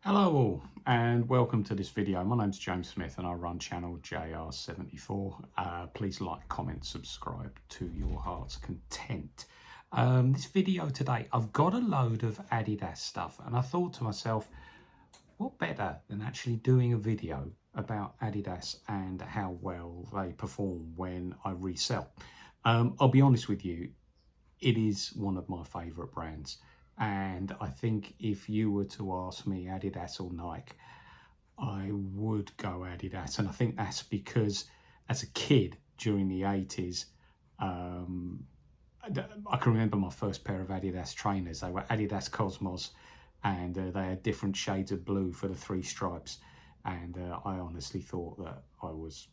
Hello all and welcome to this video. My name's James Smith and I run channel JR74. Please like, comment, subscribe to your heart's content. This video today, I've got a load of Adidas stuff and I thought to myself, what better than actually doing a video about Adidas and how well they perform when I resell. I'll be honest with you, it is one of my favourite brands. And I think if you were to ask me Adidas or Nike, I would go Adidas. And I think that's because as a kid during the 80s, I can remember my first pair of Adidas trainers. They were Adidas Cosmos and they had different shades of blue for the three stripes. And I honestly thought that I was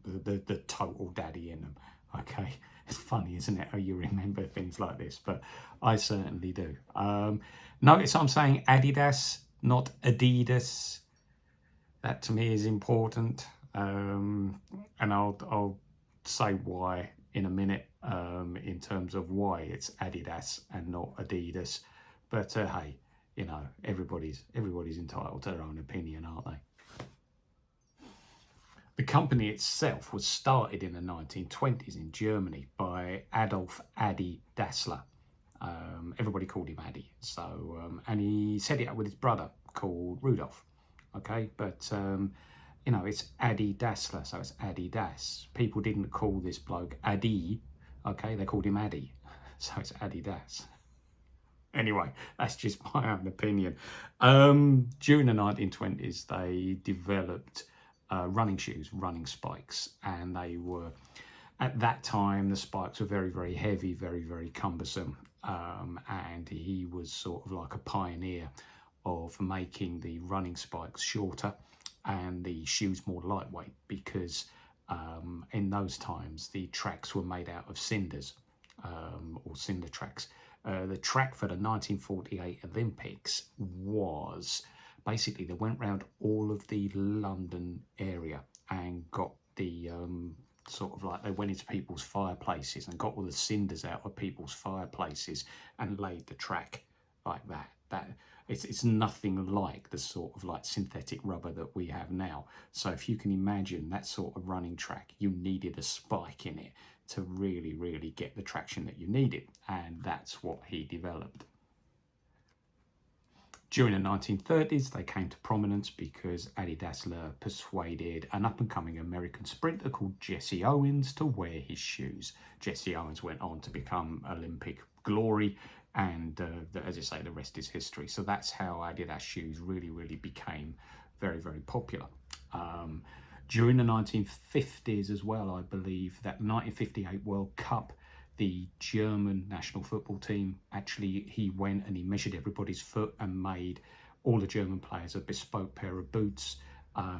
the total daddy in them. Okay, it's funny, isn't it, how you remember things like this, but I certainly do. Notice I'm saying Adidas, not Adidas. That to me is important, and I'll say why in a minute, in terms of why it's Adidas and not Adidas. But hey, you know, everybody's entitled to their own opinion, aren't they? The company itself was started in the 1920s in Germany by Adolf Addy Dassler. Everybody called him Addy. So, and he set it up with his brother called Rudolf. Okay, but you know, it's Addy Dassler, so it's Adidas. People didn't call this bloke Addy. Okay, they called him Addy, so it's Adidas. Anyway, that's just my own opinion. During the 1920s, they developed running shoes, running spikes, and they were, at that time, the spikes were very, very heavy, very, very cumbersome, and he was sort of like a pioneer of making the running spikes shorter and the shoes more lightweight, because in those times the tracks were made out of cinders, or cinder tracks. The track for the 1948 Olympics was basically, they went round all of the London area and got the sort of like, they went into people's fireplaces and got all the cinders out of people's fireplaces and laid the track like that. It's nothing like the sort of like synthetic rubber that we have now. So if you can imagine that sort of running track, you needed a spike in it to really, really get the traction that you needed. And that's what he developed. During the 1930s, they came to prominence because Addy Dassler persuaded an up-and-coming American sprinter called Jesse Owens to wear his shoes. Jesse Owens went on to become Olympic glory, and as I say, the rest is history. So that's how Adidas shoes really, really became very, very popular. During the 1950s as well, I believe, that 1958 World Cup, the German national football team, actually, he went and he measured everybody's foot and made all the German players a bespoke pair of boots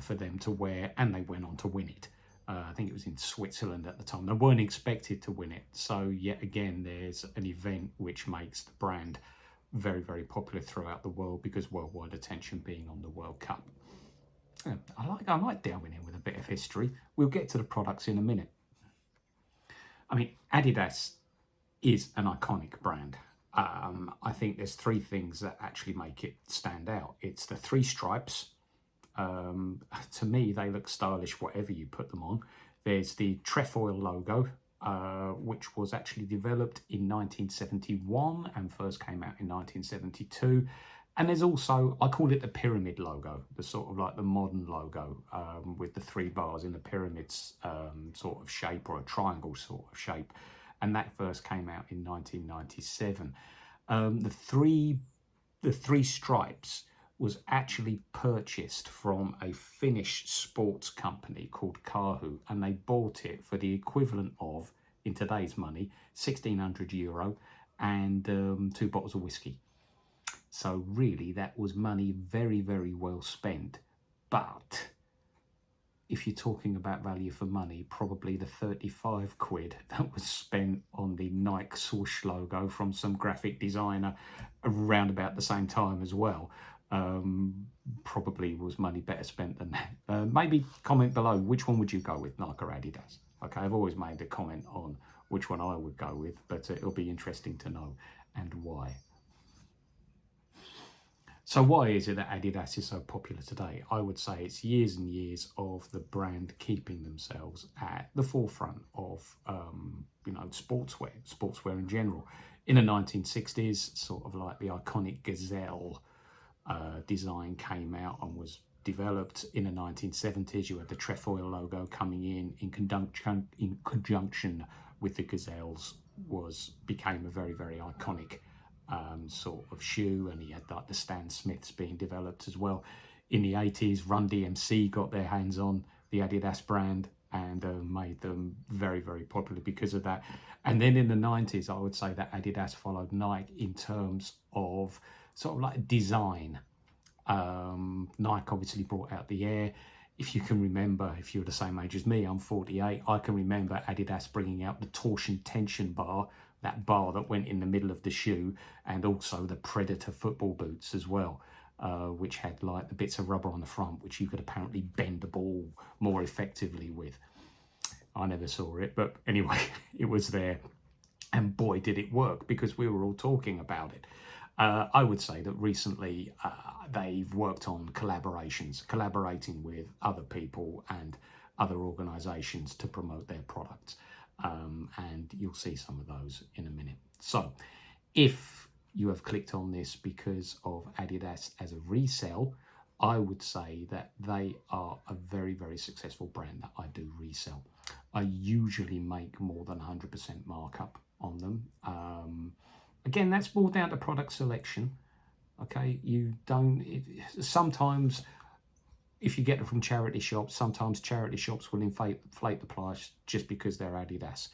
for them to wear, and they went on to win it. I think it was in Switzerland at the time. They weren't expected to win it. So yet again, there's an event which makes the brand very, very popular throughout the world, because worldwide attention being on the World Cup. I like delving in with a bit of history. We'll get to the products in a minute. I mean, Adidas is an iconic brand. I think there's three things that actually make it stand out. It's the three stripes. To me, they look stylish whatever you put them on. There's the trefoil logo, which was actually developed in 1971 and first came out in 1972. And there's also, I call it the pyramid logo, the sort of like the modern logo, with the three bars in the pyramid's sort of shape, or a triangle sort of shape. And that first came out in 1997. The three stripes was actually purchased from a Finnish sports company called Karhu, and they bought it for the equivalent of, in today's money, €1,600 and 2 bottles of whiskey. So really, that was money very, very well spent. But if you're talking about value for money, probably the 35 quid that was spent on the Nike swoosh logo from some graphic designer around about the same time as well, probably was money better spent than that. Maybe comment below, which one would you go with, Nike or Adidas? Okay, I've always made a comment on which one I would go with, but it'll be interesting to know and why. So why is it that Adidas is so popular today? I would say it's years and years of the brand keeping themselves at the forefront of, sportswear in general. In the 1960s, sort of like the iconic gazelle design came out and was developed. In the 1970s, you had the trefoil logo coming in conjunction with the gazelles, became a very, very iconic sort of shoe. And he had like the Stan Smiths being developed as well. In the 80s, Run DMC got their hands on the Adidas brand and made them very, very popular because of that. And then in the 90s, I would say that Adidas followed Nike in terms of sort of like design. Nike obviously brought out the Air. If you can remember, if you're the same age as me, I'm 48, I can remember Adidas bringing out the torsion tension bar, that bar that went in the middle of the shoe, and also the Predator football boots as well, which had like the bits of rubber on the front, which you could apparently bend the ball more effectively with. I never saw it, but anyway, it was there. And boy, did it work, because we were all talking about it. I would say that recently they've worked on collaborating with other people and other organisations to promote their products. And you'll see some of those in a minute. So if you have clicked on this because of Adidas as a resell, I would say that they are a very, very successful brand that I do resell. I usually make more than 100% markup on them. Again, that's more down to product selection. Okay, sometimes if you get them from charity shops, sometimes charity shops will inflate the price just because they're Adidas.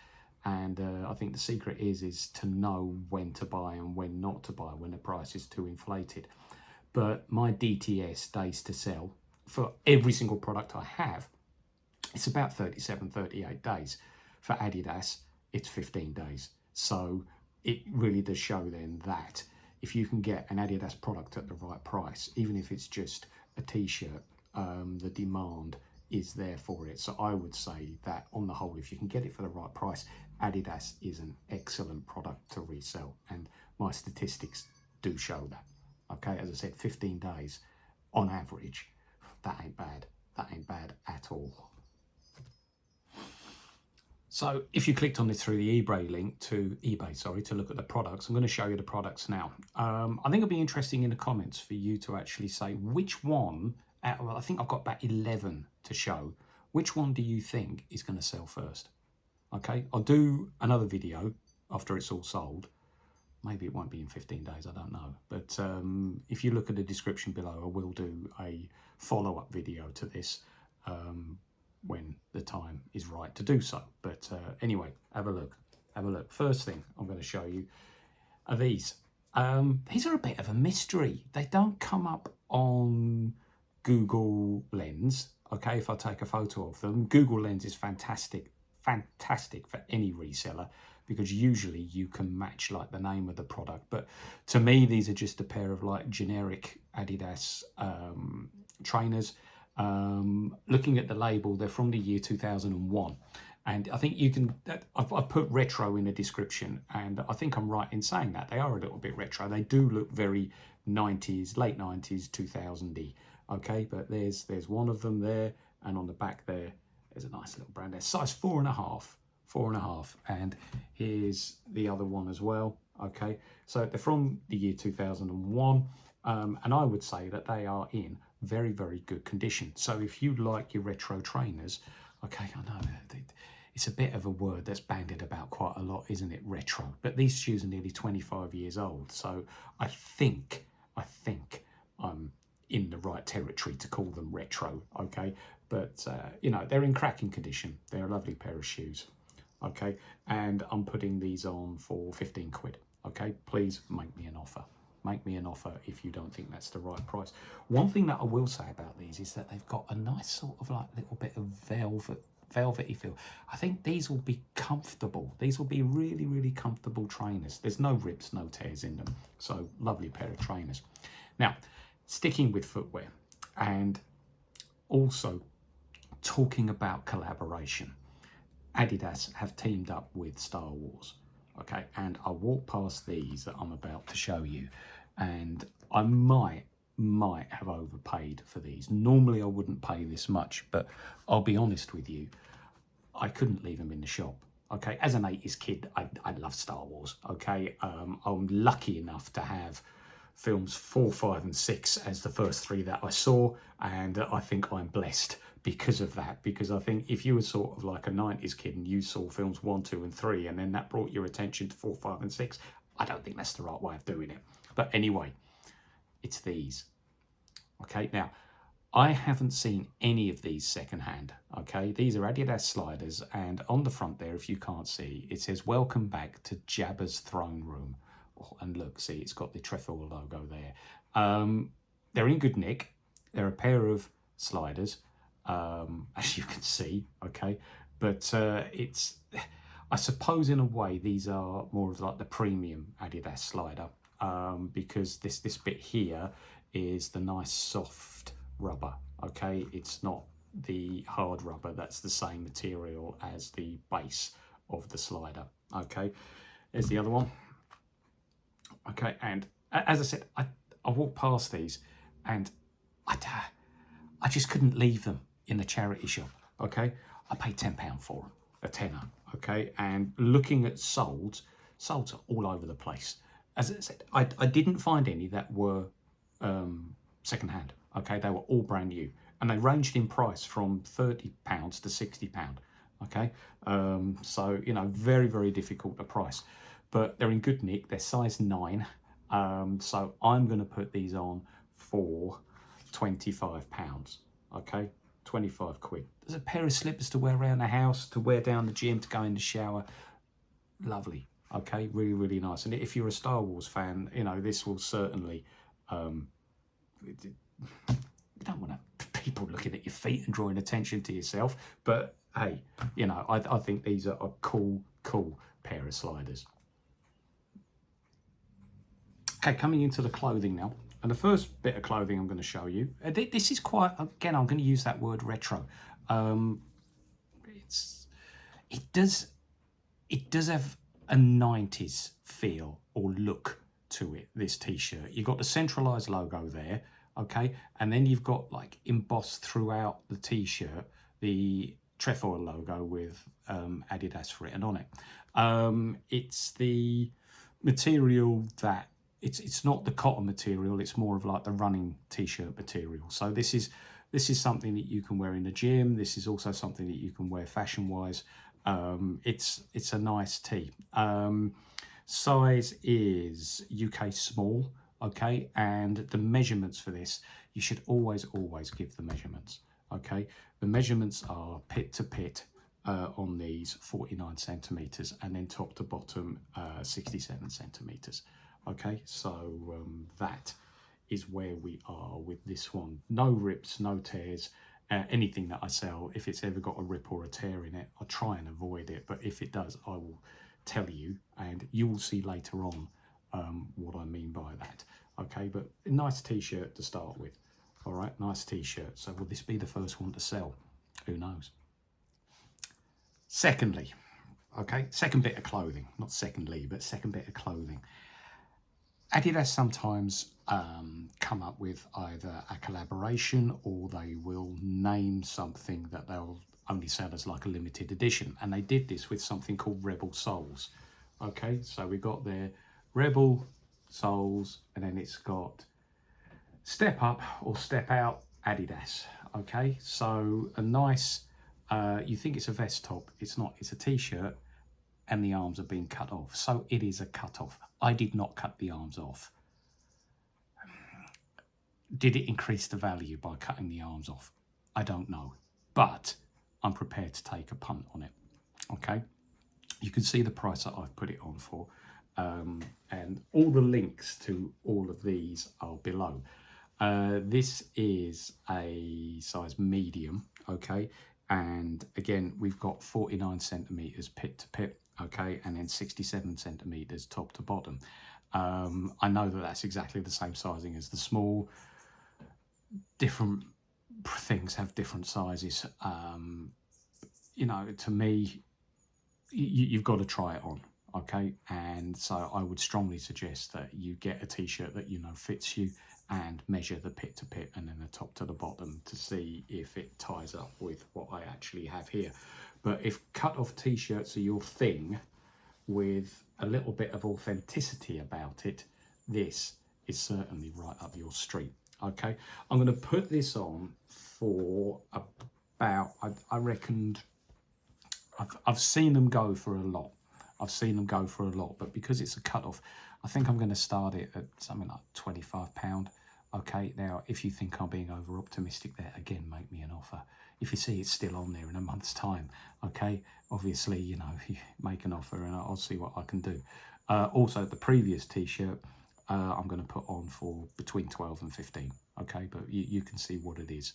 And I think the secret is to know when to buy and when not to buy, when the price is too inflated. But my DTS, days to sell, for every single product I have, it's about 37, 38 days. For Adidas, it's 15 days. So it really does show then that if you can get an Adidas product at the right price, even if it's just a t-shirt, the demand is there for it. So I would say that on the whole, if you can get it for the right price, Adidas is an excellent product to resell. And my statistics do show that. Okay, as I said, 15 days on average. That ain't bad. That ain't bad at all. So if you clicked on this through the eBay link to look at the products, I'm going to show you the products now. I think it'll be interesting in the comments for you to actually say which one, well, I think I've got about 11 to show. Which one do you think is going to sell first? Okay, I'll do another video after it's all sold. Maybe it won't be in 15 days, I don't know. But if you look at the description below, I will do a follow-up video to this when the time is right to do so. But anyway, have a look. First thing I'm going to show you are these. These are a bit of a mystery. They don't come up on Google Lens. Okay, if I take a photo of them, Google Lens is fantastic for any reseller, because usually you can match like the name of the product. But to me, these are just a pair of like generic Adidas trainers. Looking at the label, they're from the year 2001. And I think you can, I've put retro in the description, and I think I'm right in saying that. They are a little bit retro. They do look very 90s, late 90s, 2000-y. Okay, but there's one of them there, and on the back there's a nice little brand there. Size 4.5. And here's the other one as well. Okay, so they're from the year 2001. And I would say that they are in very, very good condition. So if you like your retro trainers, okay, I know it's a bit of a word that's bandied about quite a lot, isn't it, retro? But these shoes are nearly 25 years old. So I think I'm in the right territory to call them retro, okay? But, they're in cracking condition. They're a lovely pair of shoes, okay? And I'm putting these on for 15 quid, okay? Please make me an offer. Make me an offer if you don't think that's the right price. One thing that I will say about these is that they've got a nice sort of like little bit of velvety feel. I think these will be comfortable. These will be really, really comfortable trainers. There's no rips, no tears in them. So lovely pair of trainers. Now, sticking with footwear and also talking about collaboration, Adidas have teamed up with Star Wars. Okay, and I walk past these that I'm about to show you, and I might might have overpaid for these. Normally I wouldn't pay this much, but I'll be honest with you, I couldn't leave them in the shop. Okay, as an 80s kid, I love Star Wars. Okay, I'm lucky enough to have films 4, 5 and 6 as the first 3 that I saw, and I think I'm blessed because of that, because I think if you were sort of like a 90s kid and you saw films 1, 2 and 3 and then that brought your attention to 4, 5 and 6, I don't think that's the right way of doing it. But anyway, it's these. Okay, now I haven't seen any of these secondhand. Okay, these are Adidas sliders, and on the front there, if you can't see, it says welcome back to Jabba's throne room. Oh, and look, see, it's got the trefoil logo there. They're in good nick. They're a pair of sliders, as you can see. Okay, but it's, I suppose in a way these are more of like the premium Adidas slider, because this bit here is the nice soft rubber. Okay, it's not the hard rubber that's the same material as the base of the slider. Okay, there's the other one. Okay, and as I said, I walked past these and I just couldn't leave them in the charity shop. Okay, I paid £10 for them, a tenner. Okay, and looking at solds are all over the place. As I said, I didn't find any that were secondhand. Okay, they were all brand new, and they ranged in price from £30 to £60. Okay, so you know, very, very difficult to price, but they're in good nick. They're size 9, so I'm going to put these on for £25. Okay, 25 quid. There's a pair of slippers to wear around the house, to wear down the gym, to go in the shower. Lovely. Okay, really, really nice. And if you're a Star Wars fan, you know, this will certainly you don't want people looking at your feet and drawing attention to yourself, but hey, you know, I think these are a cool pair of sliders. Okay, coming into the clothing now, and the first bit of clothing I'm going to show you, this is quite, again, I'm going to use that word retro. It does have a 90s feel or look to it, this t-shirt. You've got the centralized logo there, okay, and then you've got like embossed throughout the t-shirt the trefoil logo with Adidas written on it. It's the material that it's not the cotton material, it's more of like the running t-shirt material. So this is something that you can wear in the gym. This is also something that you can wear fashion wise. It's a nice tee. Size is UK small, okay, and the measurements for this, you should always give the measurements. Okay, the measurements are pit to pit on these 49 centimeters, and then top to bottom 67 centimeters. Okay, so that is where we are with this one. No rips, no tears. Anything that I sell, if it's ever got a rip or a tear in it, I try and avoid it, but if it does, I will tell you, and you will see later on what I mean by that. Okay, but a nice t-shirt to start with. All right, nice t-shirt. So will this be the first one to sell? Who knows? Secondly, okay, second bit of clothing, not secondly, but second bit of clothing. Adidas sometimes come up with either a collaboration, or they will name something that they'll only sell as like a limited edition. And they did this with something called Rebel Soles. Okay, so we got their Rebel Soles, and then it's got Step Up or Step Out Adidas. Okay, so a nice, you think it's a vest top, it's not, it's a t-shirt, and the arms are being cut off. So it is a cut off. I did not cut the arms off. Did it increase the value by cutting the arms off? I don't know, but I'm prepared to take a punt on it. Okay, you can see the price that I've put it on for, and all the links to all of these are below. This is a size medium, okay, and again we've got 49 centimeters pit to pit, okay, and then 67 centimeters top to bottom. I know that that's exactly the same sizing as the small. Different things have different sizes. You know, to me, you've got to try it on, okay, and so I would strongly suggest that you get a t-shirt that you know fits you, and measure the pit to pit and then the top to the bottom to see if it ties up with what I actually have here. But if cut-off t-shirts are your thing with a little bit of authenticity about it, this is certainly right up your street. Okay, I'm going to put this on for about, I reckoned, I've seen them go for a lot. I've seen them go for a lot, but because it's a cut-off, I think I'm going to start it at something like £25. Okay, now if you think I'm being over optimistic there, again, make me an offer. If you see it's still on there in a month's time, okay, obviously, you know, you make an offer and I'll see what I can do. Also, the previous t-shirt, I'm going to put on for between 12 and 15. Okay, but you can see what it is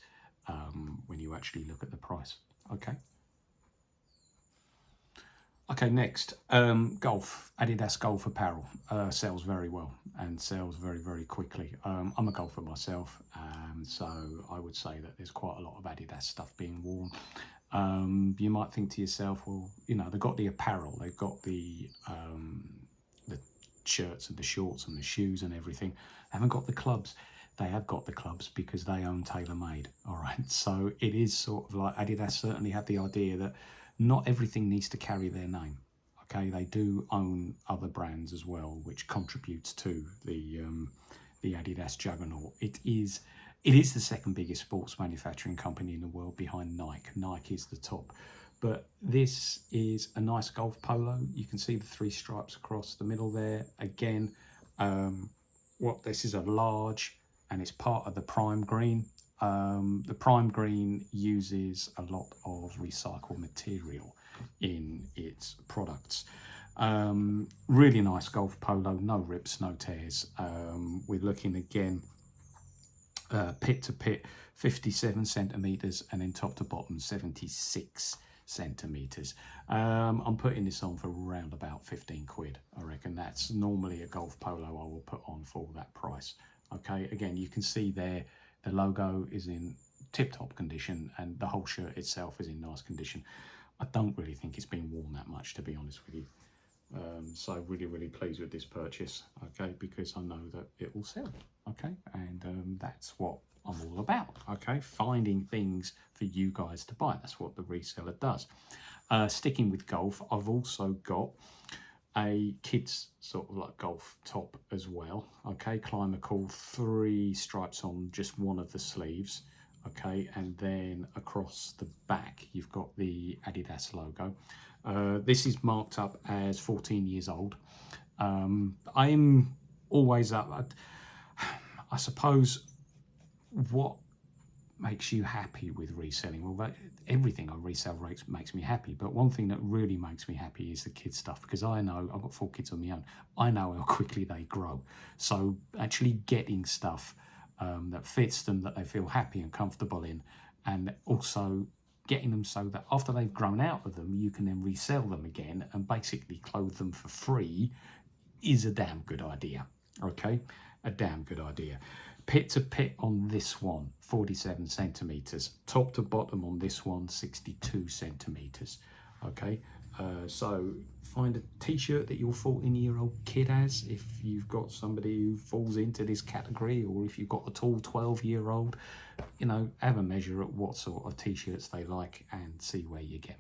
when you actually look at the price. Okay. Okay, next, golf. Adidas golf apparel sells very well and sells very, very quickly. I'm a golfer myself, so I would say that there's quite a lot of Adidas stuff being worn. You might think to yourself, well, you know, they've got the apparel, they've got the shirts and the shorts and the shoes and everything. They haven't got the clubs. They have got the clubs because they own TaylorMade. All right, so it is sort of like Adidas certainly have the idea that not everything needs to carry their name. Okay, they do own other brands as well, which contributes to the Adidas juggernaut. It is the second biggest sports manufacturing company in the world behind Nike. Nike is the top. But this is a nice golf polo. You can see the 3 stripes across the middle there. Again, this is a large, and it's part of the prime green. The prime green uses a lot of recycled material in its products. Really nice golf polo, no rips, no tears. We're looking again pit to pit 57 centimeters and then top to bottom 76 centimeters. I'm putting this on for around about 15 quid. I reckon that's normally a golf polo I will put on for that price. Okay, again, you can see there the logo is in tip-top condition and the whole shirt itself is in nice condition. I don't really think it's been worn that much, to be honest with you. So really, really pleased with this purchase, okay, because I know that it will sell, okay, and that's what I'm all about, okay, finding things for you guys to buy. That's what the reseller does. Sticking with golf, I've also got a kids sort of like golf top as well, okay, Climacool, 3 stripes on just one of the sleeves, okay, and then across the back you've got the Adidas logo. This is marked up as 14 years old. I'm always up, I suppose, what makes you happy with reselling? Well, everything on resale rates makes me happy, but one thing that really makes me happy is the kids stuff, because I know I've got 4 kids on my own. I know how quickly they grow, so actually getting stuff that fits them, that they feel happy and comfortable in, and also getting them so that after they've grown out of them, you can then resell them again and basically clothe them for free, is a damn good idea. Okay, a damn good idea. Pit to pit on this one, 47 centimeters. Top to bottom on this one, 62 centimeters. Okay, so find a t-shirt that your 14-year-old kid has, if you've got somebody who falls into this category, or if you've got a tall 12-year-old, you know, have a measure at what sort of t-shirts they like and see where you get.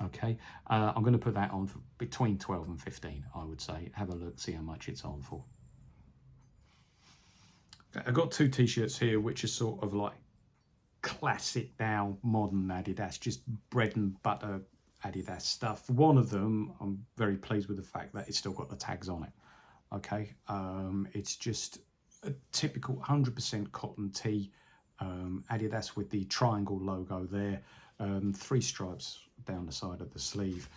Okay, I'm going to put that on for between 12 and 15, I would say. Have a look, see how much it's on for. I've got 2 t-shirts here which are sort of like classic now modern Adidas, just bread and butter Adidas stuff. One of them, I'm very pleased with the fact that it's still got the tags on it. Okay, it's just a typical 100% cotton tee, Adidas with the triangle logo there, 3 stripes down the side of the sleeve.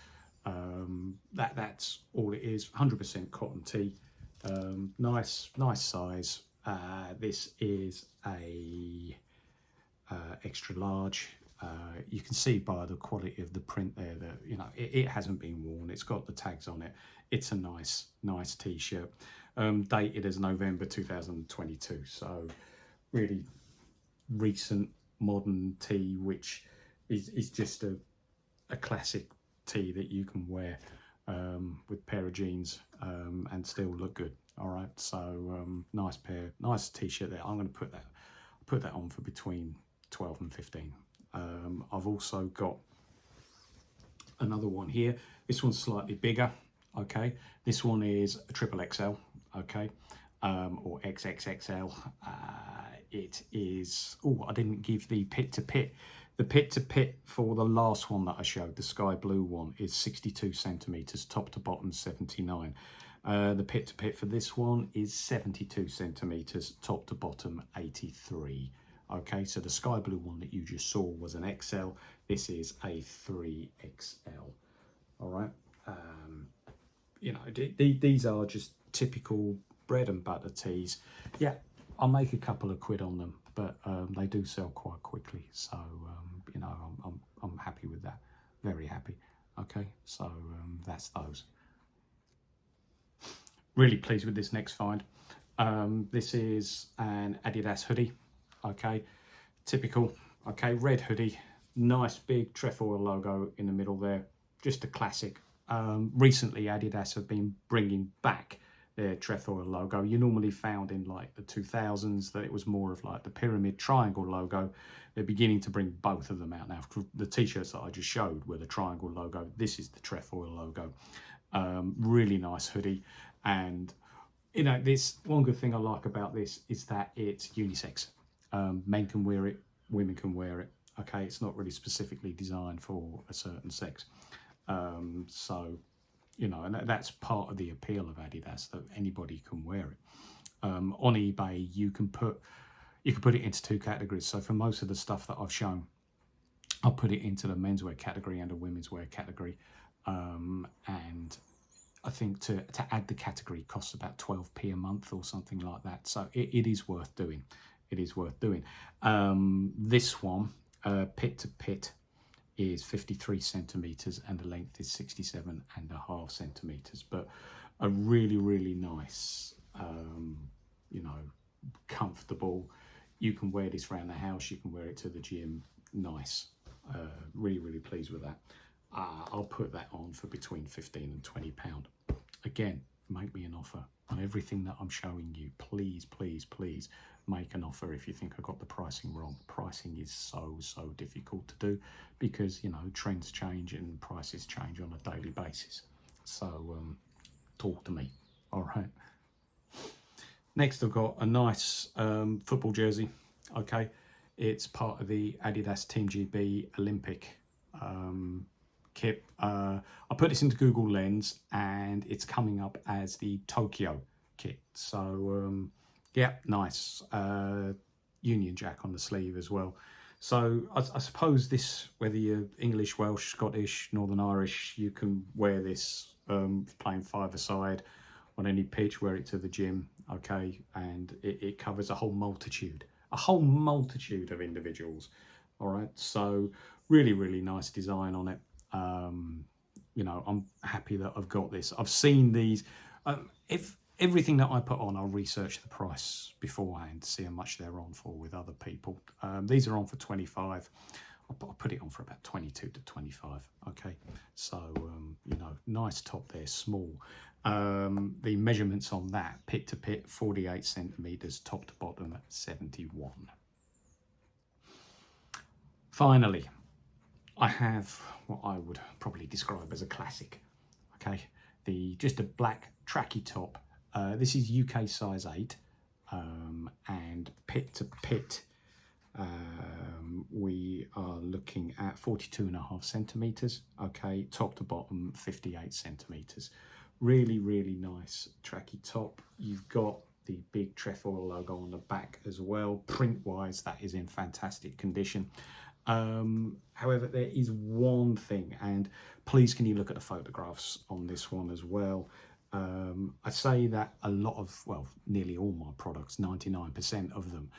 That's all it is. 100% cotton tee, nice size. This is a extra large. You can see by the quality of the print there that, you know, it hasn't been worn. It's got the tags on it. It's a nice t-shirt, dated as November 2022, so really recent modern tee, which is just a classic tee that you can wear with a pair of jeans and still look good. All right, so nice pair, nice t-shirt there. I'm going to put that on for between 12 and 15. I've also got another one here. This one's slightly bigger. Okay, this one is a triple XL. Okay, or XXXL. It is. Oh, I didn't give the pit to pit. The pit to pit for the last one that I showed, the sky blue one, is 62 centimeters, top to bottom 79. The pit to pit for this one is 72 centimeters, top to bottom 83. Okay, so the sky blue one that you just saw was an XL. This is a 3XL. All right. You know, these are just typical bread and butter tees. Yeah, I'll make a couple of quid on them, but they do sell quite quickly. So you know, I'm happy with that. Very happy. Okay, so that's those. Really pleased with this next find. This is an Adidas hoodie. Okay, typical. Okay, red hoodie, nice big trefoil logo in the middle there. Just a classic. Recently, Adidas have been bringing back their trefoil logo. You normally found in like the 2000s that it was more of like the pyramid triangle logo. They're beginning to bring both of them out now. The t-shirts that I just showed were the triangle logo. This is the trefoil logo. Really nice hoodie. And you know, this one good thing I like about this is that it's unisex. Men can wear it, women can wear it. Okay, it's not really specifically designed for a certain sex. So, you know, and that's part of the appeal of Adidas, that anybody can wear it. On eBay, you can put it into two categories. So for most of the stuff that I've shown, I'll put it into the menswear category and a women's wear category. And I think to add the category costs about 12p a month or something like that. So it is worth doing. It is worth doing. This one, pit to pit, is 53 centimeters and the length is 67.5 centimeters. But a really, really nice, you know, comfortable. You can wear this around the house. You can wear it to the gym. Nice. Really, really pleased with that. I'll put that on for between 15 and 20 pound. Again, make me an offer on everything that I'm showing you. Please, please, please make an offer if you think I got the pricing wrong. Pricing is so difficult to do because, you know, trends change and prices change on a daily basis. So talk to me. All right. Next, I've got a nice football jersey. Okay, it's part of the Adidas Team GB Olympic kit. I put this into Google Lens and it's coming up as the Tokyo kit. So yeah, nice. Union Jack on the sleeve as well. So I suppose this, whether you're English, Welsh, Scottish, Northern Irish, you can wear this playing five-a-side on any pitch, wear it to the gym, okay? And it covers a whole multitude of individuals, all right? So really, really nice design on it. You know, I'm happy that I've got this. I've seen these. If everything that I put on, I'll research the price beforehand to see how much they're on for with other people. These are on for 25. I'll put it on for about 22 to 25. Okay, so you know, nice top there, small. The measurements on that, pit to pit, 48 centimeters, top to bottom, 71. Finally, I have what I would probably describe as a classic. Okay, just a black tracky top. This is UK size 8, and pit to pit, we are looking at 42.5 centimeters. Okay, top to bottom, 58 centimeters. Really, really nice tracky top. You've got the big trefoil logo on the back as well. Print wise, that is in fantastic condition. However, there is one thing, and please can you look at the photographs on this one as well. I say that a lot of, well, nearly all my products, 99% of them,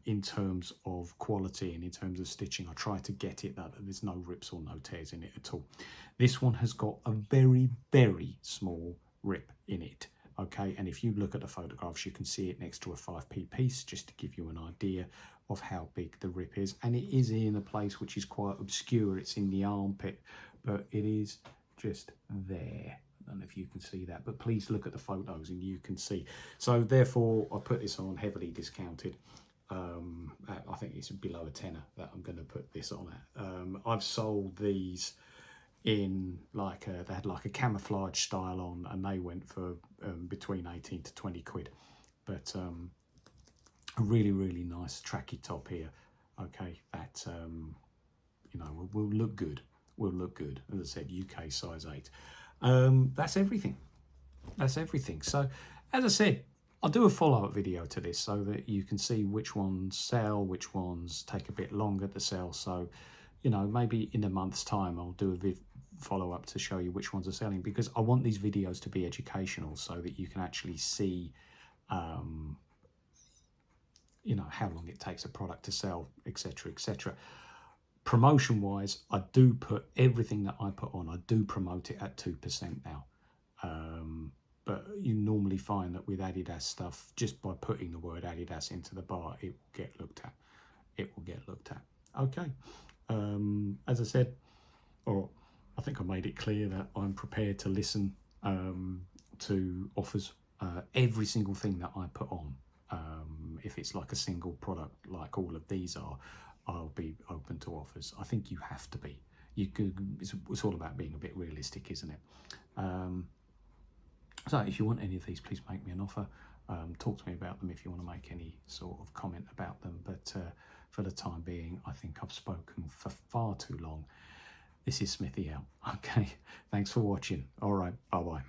in terms of quality and in terms of stitching, I try to get it that there's no rips or no tears in it at all. This one has got a very, very small rip in it. Okay, and if you look at the photographs, you can see it next to a 5p piece, just to give you an idea of how big the rip is. And it is in a place which is quite obscure. It's in the armpit, but it is just there. don't know if you can see that, but please look at the photos and you can see. So therefore I put this on heavily discounted. I think it's below a tenner that I'm going to put this on at. I've sold these in like they had like a camouflage style on, and they went for between 18 to 20 quid. But a really nice tracky top here. Okay, that you know, will look good. Will look good. As I said, UK size 8. That's everything. That's everything. So, as I said, I'll do a follow-up video to this so that you can see which ones sell, which ones take a bit longer to sell. So, you know, maybe in a month's time, I'll do a follow-up to show you which ones are selling, because I want these videos to be educational so that you can actually see, you know, how long it takes a product to sell, etc., etc. Promotion-wise, I do put everything that I put on, I do promote it at 2% now. But you normally find that with Adidas stuff, just by putting the word Adidas into the bar, it will get looked at. It will get looked at. Okay. As I said, or I think I made it clear that I'm prepared to listen to offers. Every single thing that I put on, if it's like a single product like all of these are, I'll be open to offers. I think you have to be. You could. It's all about being a bit realistic, isn't it? So if you want any of these, please make me an offer. Talk to me about them if you want to make any sort of comment about them. But for the time being, I think I've spoken for far too long. This is Smithy Out. Okay, thanks for watching. All right, bye-bye.